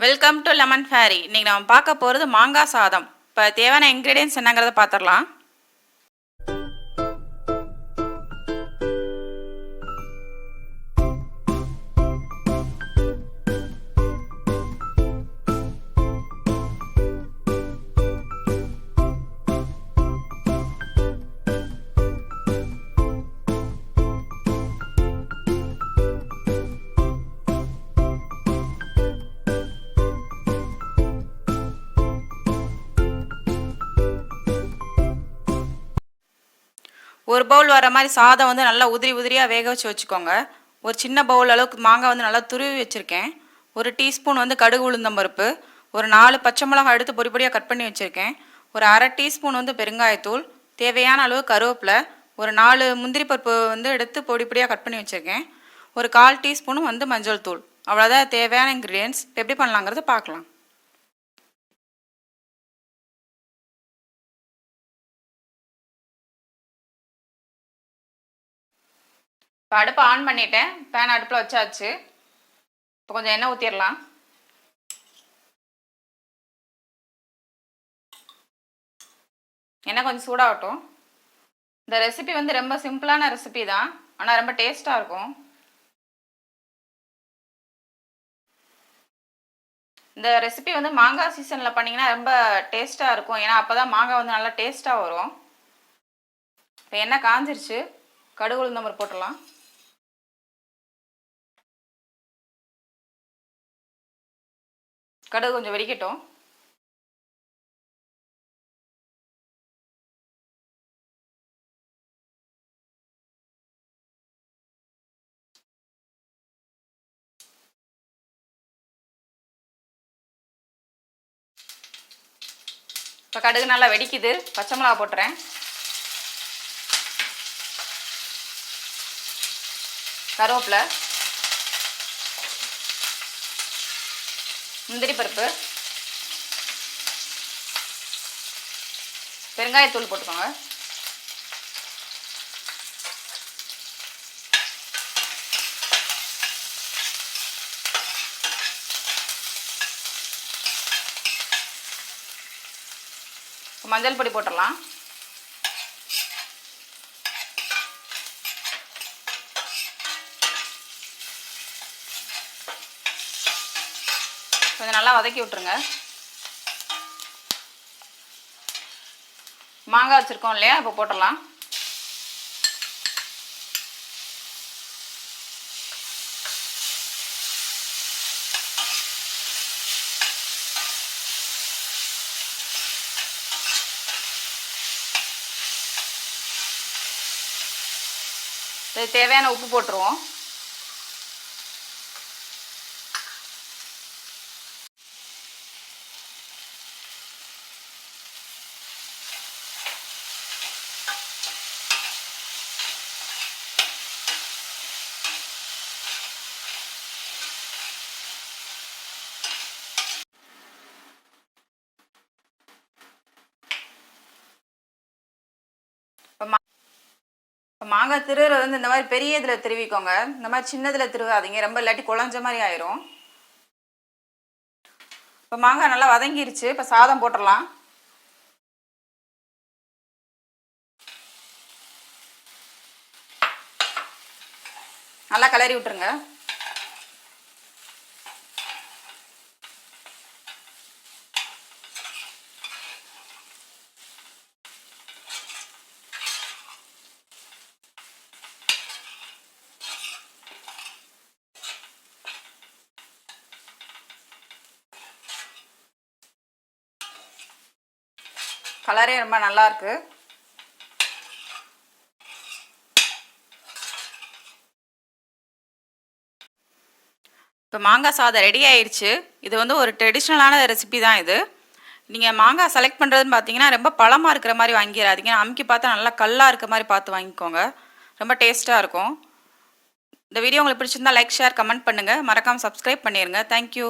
Welcome to lemon fairy. இன்னைக்கு நம்ம பார்க்க போகிறது மாங்காய் சாதம். இப்போ தேவையான இன்க்ரீடியன்ஸ் என்னங்கிறத பார்த்துடலாம். ஒரு பவுல் வர மாதிரி சாதம் வந்து நல்லா உதிரி உதிரியாக வேக வச்சுக்கோங்க. ஒரு சின்ன பவுல் அளவுக்கு மாங்காய் வந்து நல்லா துருவி வச்சுருக்கேன். ஒரு டீஸ்பூன் வந்து கடுகு உளுந்தம் பருப்பு, ஒரு 4 பச்சை மிளகாய் எடுத்து பொடி பொடியாக கட் பண்ணி வச்சுருக்கேன். ஒரு அரை டீஸ்பூன் வந்து பெருங்காயத்தூள், தேவையான அளவு கருவேப்பிலை, ஒரு 4 முந்திரி பருப்பு வந்து எடுத்து பொடி பொடியாக கட் பண்ணி வச்சுருக்கேன். ஒரு 1/4 டீஸ்பூனும் வந்து மஞ்சள் தூள். அவ்வளோதான் தேவையான இன்க்ரீடியன்ஸ். எப்படி பண்ணலாங்கிறத பார்க்கலாம். இப்போ அடுப்பை ஆன் பண்ணிட்டேன். பேன் அடுப்பில் வச்சாச்சு. இப்போ கொஞ்சம் எண்ணெய் ஊற்றிடலாம். எண்ணெய் கொஞ்சம் சூடாகட்டும். இந்த ரெசிபி வந்து ரொம்ப சிம்பிளான ரெசிபி தான், ஆனால் ரொம்ப டேஸ்ட்டாக இருக்கும். இந்த ரெசிபி வந்து மாங்காய் சீசனில் பண்ணிங்கன்னா ரொம்ப டேஸ்ட்டாக இருக்கும். ஏன்னா அப்போ தான் மாங்காய் வந்து நல்லா டேஸ்ட்டாக வரும். இப்போ எண்ணெய் காஞ்சிருச்சு. கடுகு உளுந்தம் பருப்பு போட்டுடலாம். கடுகு கொஞ்சம் வெடிக்கட்டும். இப்போ கடுகு நல்லா வெடிக்குது. பச்சை மிளகா போட்டுறேன். கருவேப்பிலை, முந்திரி பருப்பு, பெருங்காயத்தூள் போட்டுக்கோங்க. மஞ்சள் பொடி போட்டுடலாம். கொஞ்சம் நல்லா வதக்கி விட்டுருங்க. மாங்காய் வச்சுருக்கோம் இல்லையா, இப்போ போட்டுடலாம். இது தேவையான உப்பு போட்டுருவோம். இப்போ மாங்காய் திருவுறது வந்து இந்த மாதிரி பெரிய இதில் திருவிக்கோங்க. இந்த மாதிரி சின்னதில் திருவாதீங்க, ரொம்ப இல்லாட்டி குழஞ்ச மாதிரி ஆயிரும். இப்போ மாங்காய் நல்லா வதங்கிருச்சு. இப்போ சாதம் போட்டுடலாம். நல்லா கிளறி விட்டுருங்க. கலரே ரொம்ப நல்லா இருக்கு. இப்போ மாங்காய் சாதம் ரெடி ஆயிடுச்சு. இது வந்து ஒரு ட்ரெடிஷ்னலான ரெசிபி தான் இது. நீங்கள் மாங்காய் செலக்ட் பண்ணுறதுன்னு பார்த்தீங்கன்னா ரொம்ப பழமாக இருக்கிற மாதிரி வாங்கிடாதீங்க. அமுக்கி பார்த்தா நல்லா கல்லாக இருக்க மாதிரி பார்த்து வாங்கிக்கோங்க. ரொம்ப டேஸ்ட்டாக இருக்கும். இந்த வீடியோ உங்களுக்கு பிடிச்சிருந்தா லைக், ஷேர், கமெண்ட் பண்ணுங்கள். மறக்காமல் சப்ஸ்கிரைப் பண்ணிடுங்க. தேங்க்யூ.